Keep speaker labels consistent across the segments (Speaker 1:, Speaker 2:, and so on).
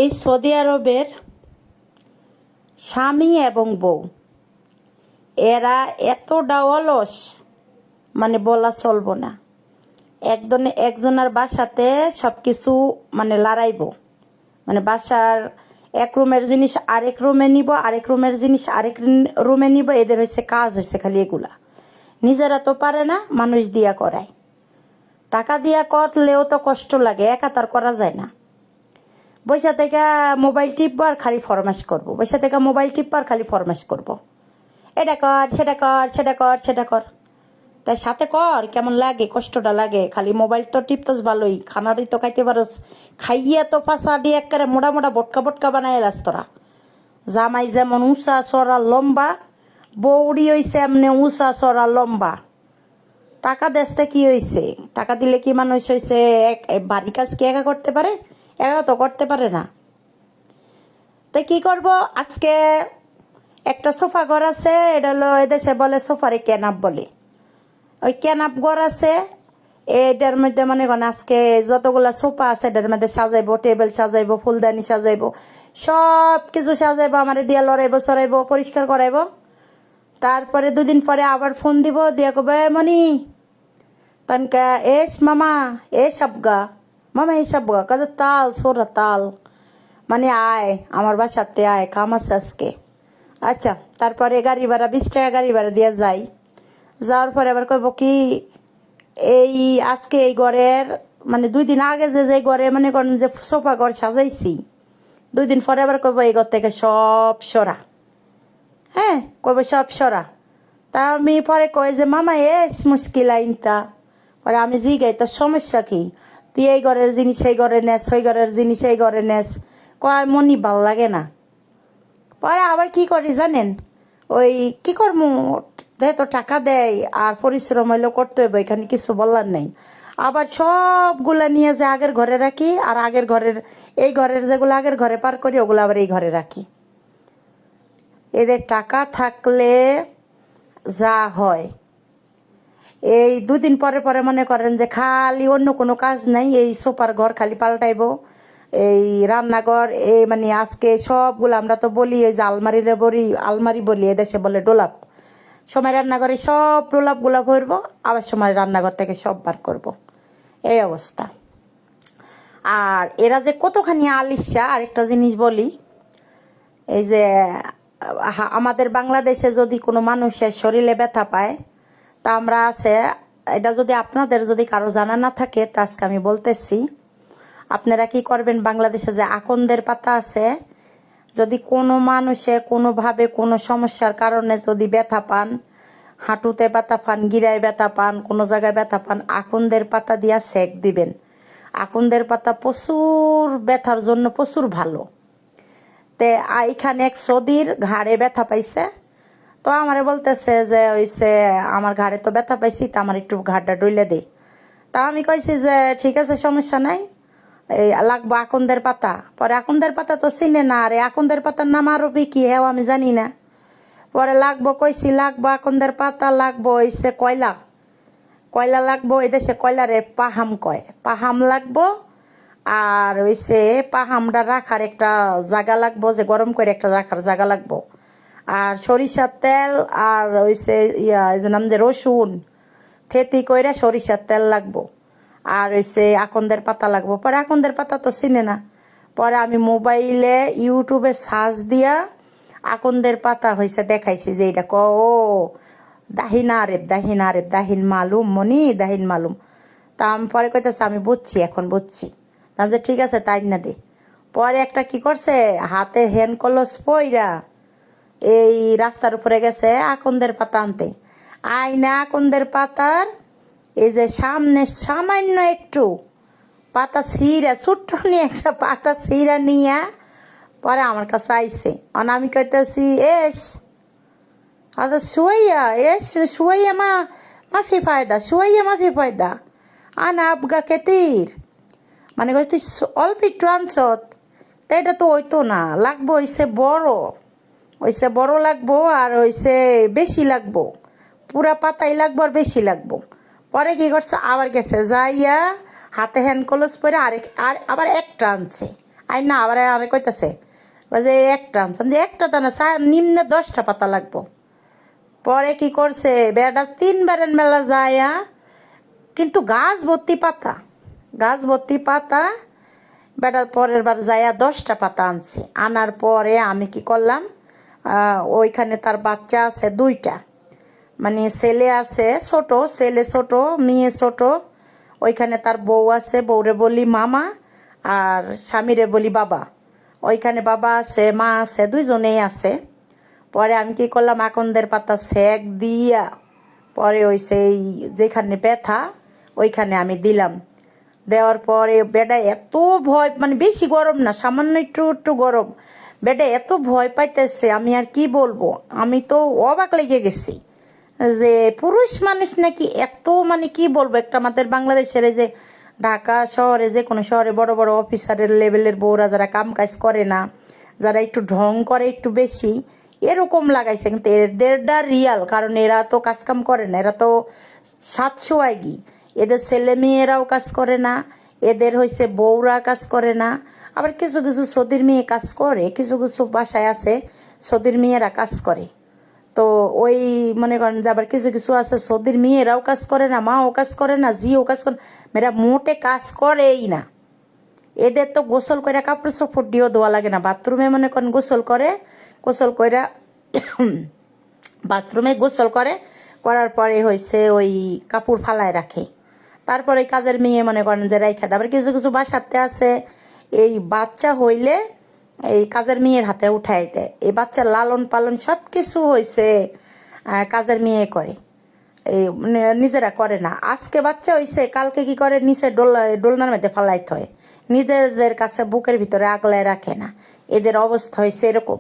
Speaker 1: এই সৌদি আরবের স্বামী এবং বউ এরা এতটা অলস, মানে বলা চলবো না। একজনের বাসাতে সব কিছু মানে লড়াইব, মানে বাসার এক রুমের জিনিস আরেক রুমে নিব, আরেক রুমের জিনিস আরেক রুমে নিব। এদের হয়েছে কাজ, হয়েছে খালি এগুলা। নিজেরা তো পারে না, মানুষ দিয়া করায়। টাকা দিয়া করলেও তো কষ্ট লাগে, একা তার করা যায় না। বৈশা থেকে মোবাইল টিপবো আর খালি ফরমাশ করবো, বৈশা থেকে মোবাইল টিপবো আর খালি ফরমাশ করবো, এটা কর সেটা কর সেটা কর সেটা কর। তাই সাথে কর, কেমন লাগে, কষ্টটা লাগে। খালি মোবাইল তো টিপতস ভালোই, খানারই তো খাইতে পারস। খাইয়া তো ফাঁসা দিয়ে একেবারে মোটা মোটা বটকা বটকা বানাই এলাস তোরা। জামাই যেমন উঁচা চড়া লম্বা, বৌড়ি হইছে এমনি উঁচা চড়া লম্বা। টাকা দেশতে কি হয়েছে? টাকা দিলে কি মানুষ হয়েছে বাড়ি কাজ কি একা করতে পারে? একা তো করতে পারে না। তাই কি করব, আজকে একটা সোফা ঘর আছে, এটা হলো এদেশে বলে সোফারে ক্যানাপ বলে। ওই ক্যানাপ ঘর আছে, এটার মধ্যে মনে করেন আজকে যতগুলা সোফা আছে এটার মধ্যে সাজাইবো, টেবিল সাজাইবো, ফুলদানি সাজাইবো, সব কিছু সাজাইবো, আমার দিয়া লড়াইবো সরাইবো, পরিষ্কার করাইবো। তারপরে দুদিন পরে আবার ফোন দিব, দিয়া কবে মনি তনকা এস মামা এ সবগা, মামা এই সবগা কাজ তাল সোরা তাল, মানে আয় আমার বাসাতে আয়, কাম আছে আজকে। আচ্ছা, তারপরে গাড়ি ভাড়া 20 টাকা গাড়ি ভাড়া দিয়া যাই। যাওয়ার পরে আবার কইব কি, এই আজকে এই ঘরের মানে 2 দিন আগে যে ঘরে মনে করেন যে সোফা ঘর সাজাইছি, 2 দিন পরে আবার কইব এই ঘর থেকে সব সরা। হ্যাঁ, কইব সব সরা। তা আমি পরে কই যে মামা এস মুশকিল আইনতা। পরে আমি জিগাই তোর সমস্যা কি, তুই এই ঘরের জিনিস এই ঘরে নেস, ওই ঘরের জিনিস এই ঘরে নেস। কয় মনি ভাল লাগে না। পরে আবার কি করি জানেন, ওই কি করবো, যেহেতু টাকা দেয় আর পরিশ্রম হইলো করতে হইব, এখানে কিছু বলার নেই। আবার সবগুলা নিয়ে যে আগের ঘরে রাখি, আর আগের ঘরের এই ঘরের যেগুলো আগের ঘরে পার করি ওগুলো আবার এই ঘরে রাখি। এদের টাকা থাকলে যা হয়, এই 2 দিন পরে পরে মনে করেন যে খালি অন্য কোনো কাজ নাই, এই সোফার ঘর খালি পাল্টাইবো, এই রান্নাঘর এই মানে আজকে সবগুলো আমরা তো বলি ওই যে আলমারিরে বলি, আলমারি বলি, এদেশে বলে ডোলাপ। সময় রান্নাঘরে সব ডোলাপগুলা ভরবো, আবার সময় রান্নাঘর থেকে সব বার করব, এই অবস্থা। আর এরা যে কতখানি আলিশা, আরেকটা জিনিস বলি, এই যে আমাদের বাংলাদেশে যদি কোনো মানুষের শরীরে ব্যথা পায়, তা আমরা আছে, এটা যদি আপনাদের যদি কারো জানা না থাকে তা আজকে আমি বলতেছি। আপনারা কি করবেন, বাংলাদেশে যে আকন্দের পাতা আছে, যদি কোনো মানুষে কোনোভাবে কোনো সমস্যার কারণে যদি ব্যথা পান, হাঁটুতে ব্যথা পান, গিরায় ব্যথা পান, কোনো জায়গায় ব্যথা পান, আকন্দের পাতা দিয়া সেক দিবেন। আকন্দের পাতা প্রচুর ব্যথার জন্য প্রচুর ভালো। তে এইখানে এক সৌদির ঘাড়ে ব্যথা পাইছে, তো আমারে বলতেছে যে হইছে আমার ঘাড়ে তো ব্যথা পাইছি, তা আমার একটু ঘাড়টা ডইলে দে। তা আমি কইছি যে ঠিক আছে, সমস্যা নাই, এই লাগবো আকন্দের পাতা। পরে আকন্দের পাতা তো চিনে না, আর আকন্দের পাতার নাম আরবি কি হেও আমি জানি না। পরে লাগবো কইছি লাগবো আকন্দের পাতা, লাগবো হইছে কয়লা, কয়লা লাগবো, এদেশে কয়লারে পাহাম কয়, পাহাম লাগবো। আর হইছে পাহামটা রাখার একটা জায়গা লাগবো, যে গরম করে একটা রাখার জায়গা লাগবো। আর সরিষার তেল, আর হইছে নাম যে রসুন থেতি কইরা সরিষার তেল লাগবো। আর হইছে আকন্দের পাতা লাগবো। পরে আকন্দের পাতা তো চিনে না, পরে আমি মোবাইলে ইউটিউবে সার্চ দিয়া আকন্দের পাতা হইছে দেখাইছি যে এটা ও দাহিন আরেব, দাহিন আরেব, দাহিন মালুম মনি, দাহিন মালুম। তা আমি পরে কইতেছে আমি বুঝছি, এখন বুঝছি। না যে ঠিক আছে তাই না দে। পরে একটা কি করছে, হাতে হ্যান্ড কলস পইরা এই রাস্তার উপরে গেছে আকন্দের পাতা আনতে। আইনা আকন্দের পাতার এই যে সামনে সামান্য একটু পাতা ছিঁড়া, ছোট্ট নিয়ে একটা পাতা ছিঁড়া নিয়া পরে আমার কাছে আইসে। আমি কইতেছি এস هذا شوية ايش شوية ما في فايدة شوية ما في فايدة أنا أبغى كتير, মানে কই তুই অল্প একটু আনছত, তা এটা তো হইতো না, লাগবো হইছে বড়, হইছে বড় লাগবো, আর হইছে বেশি লাগবো, পুরা পাতাই লাগবো আর বেশি লাগবো। পরে কি করছে, আবার গেছে যাইয়া হাতে হ্যান্ড কলস পরে আর আবার একটা আনছে, আই না আবার আরে কইতাছে যে একটা আনছাম যে একটা তা না নিম্নে 10টা পাতা লাগবো। পরে কি করছে বেটা 3বারের মেলা যায়া, কিন্তু গাছ ভর্তি পাতা, গাছ ভর্তি পাতা। বেটা পরের বার যায়া 10টা পাতা আনছে। আনার পরে আমি কি করলাম, ওইখানে তার বাচ্চা আছে 2টা, মানে ছেলে আছে ছোট, ছেলে ছোট মেয়ে ছোট। ওইখানে তার বউ আছে, বউরে বলি মামা, আর স্বামীরে বলি বাবা। ওইখানে বাবা আছে, মা আছে, 2জনেই আছে। পরে আমি কি করলাম, আকন্দের পাতা সেক দিয়া পরে ওই সেই যেখানে ব্যথা ওইখানে আমি দিলাম। দেওয়ার পরে বেডা এত ভয়, মানে বেশি গরম না, সামান্য একটু একটু গরম। বেডা এত ভয় পাইতেছে, আমি আর কি বলবো, আমি তো অবাক লেগে গেছি যে পুরুষ মানুষ নাকি এত, মানে কি বলবো, একটা আমাদের বাংলাদেশের এই যে ঢাকা শহরে, যে কোনো শহরে বড় বড় অফিসারের লেভেলের বউরা যারা কাম কাজ করে না, যারা একটু ঢং করে একটু বেশি, এরকম লাগাইছে। কিন্তু এদেরটা রিয়াল, কারণ এরা তো কাজকাম করে না, এরা তো 700 আইগি। এদের ছেলে মেয়েরাও কাজ করে না, এদের হয়েছে বউরা কাজ করে না। আবার কিছু কিছু সৌদির মেয়ে কাজ করে, কিছু কিছু বাসায় আছে সৌদির মেয়েরা কাজ করে। তো ওই মনে করেন যে আবার কিছু কিছু আছে সৌদির মেয়েরাও কাজ করে না, মাও কাজ করে না, জিও কাজ করে না, মেয়েরা মোটে কাজ করেই না। এদের তো গোসল করে কাপড় চোপড় দিয়েও ধোয়া লাগে না, বাথরুমে মনে করেন গোসল করে, গোসল করে বাথরুমে গোসল করে, করার পরে হয়েছে ওই কাপড় ফালায় রাখে। তারপরে কাজের মেয়ে মনে করেন যে রাইখা দেয়। আবার কিছু কিছু বাসাতে আছে এই বাচ্চা হইলে এই কাজের মেয়ের হাতে উঠাই দেয়, এই বাচ্চার লালন পালন সব কিছু হয়েছে কাজের মেয়ে করে, এই নিজেরা করে না। আজকে বাচ্চা হইছে, কালকে কি করে নিচে দোলনার মধ্যে ফালাইতে হয়, নিজেদের কাছে বুকের ভিতরে আগলায় রাখে না। এদের অবস্থা হয়েছে এরকম।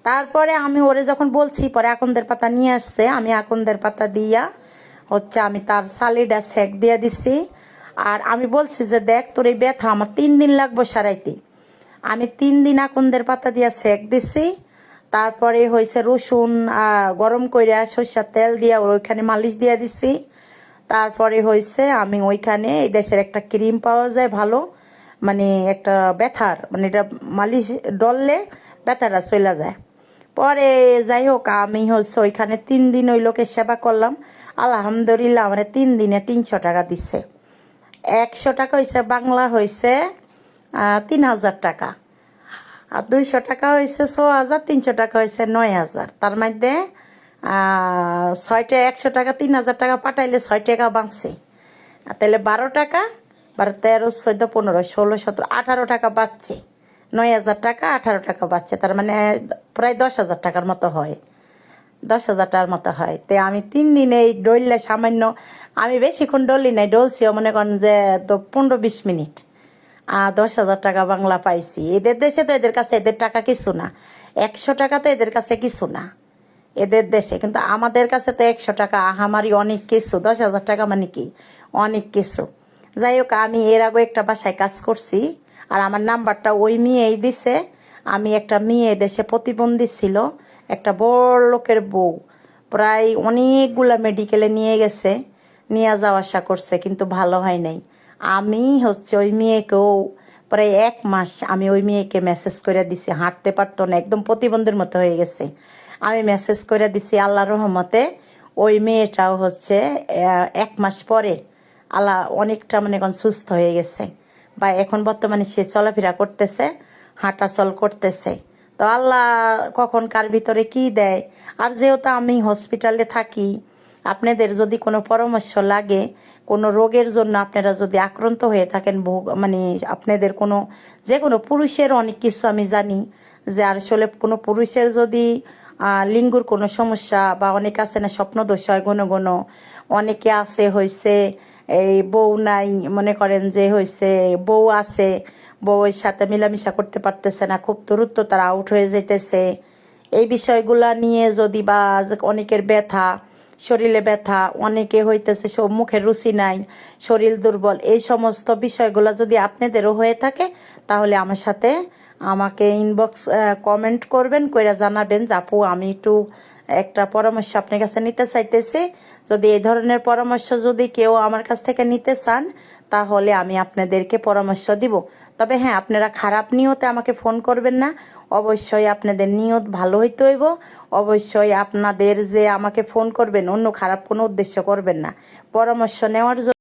Speaker 1: তারপরে আমি ওরে যখন বলছি, পরে আকন্দের পাতা নিয়ে আসছে, আমি আকন্দের পাতা দিয়া হচ্ছে আমি তার সালিডা সেক দিয়ে দিছি। আর আমি বলছি যে দেখ তোর এই ব্যথা আমার 3 দিন লাগবে সারাইতে। আমি 3 দিন আকন্দের পাতা দিয়া সেক দিছি। তারপরে হয়েছে রসুন গরম কইরা সরষের তেল দিয়া ওইখানে মালিশ দিয়া দিছি। তারপরে হয়েছে আমি ওইখানে এই দেশের একটা ক্রিম পাওয়া যায় ভালো, মানে একটা ব্যথার, মানে এটা মালিশ ডললে ব্যথাটা চলে যায়। পরে যাই হোক আমি হচ্ছে ওইখানে 3 দিন ওই লোকের সেবা করলাম। আলহামদুলিল্লাহ আমার 3 দিনে 300 টাকা দিচ্ছে। 100 টাকা হয়েছে বাংলা হয়েছে 3000 টাকা, আর 200 টাকা হয়েছে 6000, 300 টাকা হয়েছে 9000। তার মধ্যে 6টা 100 টাকা 3000 টাকা পাঠাইলে 6 টাকা বাঁচছে। তাহলে 12 টাকা, 12, 13, 14, 15, 16, 17, 18 টাকা বাঁচছে। 9000 টাকা 18 টাকা বাঁচছে, তার মানে প্রায় 10,000 টাকার মতো হয়, 10,000 টাকার মতো হয়। তে আমি 3 দিনে এই ডললে সামান্য, আমি বেশিক্ষণ ডলি নাই, ডলছিও মনে করেন যে তো 15-20 মিনিট, 10,000 টাকা বাংলা পাইছি। এদের দেশে তো এদের কাছে এদের টাকা কিছু না, 100 টাকা তো এদের কাছে কিছু না এদের দেশে। কিন্তু আমাদের কাছে তো 100 টাকা আহামারি অনেক কিছু, 10,000 টাকা মানে কি অনেক কিছু। যাই হোক আমি এর আগে একটা বাসায় কাজ করছি, আর আমার নাম্বারটা ওই মেয়েই দিছে। আমি একটা মেয়ে দেশে প্রতিবন্ধী ছিল, একটা বড় লোকের বউ, প্রায় অনেকগুলা মেডিকেলে নিয়ে গেছে, নিয়ে যাওয়া আসা করছে, কিন্তু ভালো হয় নাই। আমি হচ্ছে ওই মেয়েকেও প্রায় 1 মাস আমি ওই মেয়েকে মেসেজ করে দিছি, হাঁটতে পারতো না, একদম প্রতিবন্ধীর মতো হয়ে গেছে। আমি মেসেজ করে দিছি, আল্লাহ রহমতে ওই মেয়েটাও হচ্ছে 1 মাস পরে আল্লাহ অনেকটা মানে এখন সুস্থ হয়ে গেছে, বা এখন বর্তমানে সে চলাফেরা করতেছে, হাঁটাচল করতেছে। তো আল্লাহ কখন কার ভিতরে কি দেয়। আর যেহেতু আমি হসপিটালে থাকি, আপনাদের যদি কোনো পরামর্শ লাগে, কোনো রোগের জন্য আপনারা যদি আক্রান্ত হয়ে থাকেন, মানে আপনাদের কোনো, যে কোনো পুরুষের অনেক কিছু আমি জানি যে আসলে কোনো পুরুষের যদি লিঙ্গুর কোনো সমস্যা, বা অনেক আছে না স্বপ্নদোষ হয় ঘন ঘন, অনেকে আছে হয়েছে এই বউ নাই, মনে করেন যে হয়েছে বউ আছে, বউয়ের সাথে মিলামিশা করতে পারতেছে না, খুব দ্রুত তারা আউট হয়ে যেতেছে। এই বিষয়গুলা নিয়ে যদি, বা অনেকের ব্যথা, শরীরে ব্যথা, অনেকে হইতেছে সব মুখের রুচি নাই, শরীর দুর্বল, এই সমস্ত বিষয়গুলো যদি আপনাদেরও হয়ে থাকে, তাহলে আমার সাথে আমাকে ইনবক্স কমেন্ট করবেন, কইরা জানাবেন যে আপু আমি একটু একটা পরামর্শ আপনার কাছে নিতে চাইতেছি। যদি এই ধরনের পরামর্শ যদি কেউ আমার কাছ থেকে নিতে চান, তাহলে আমি আপনাদেরকে পরামর্শ দিব। তবে হ্যাঁ, আপনারা খারাপ নিয়তে আমাকে ফোন করবেন না। অবশ্যই আপনাদের নিয়ত ভালো হইতে হইব। অবশ্যই আপনাদের যে আমাকে ফোন করবেন অন্য খারাপ কোনো উদ্দেশ্য করবেন না। পরামর্শ নেওয়ার জন্য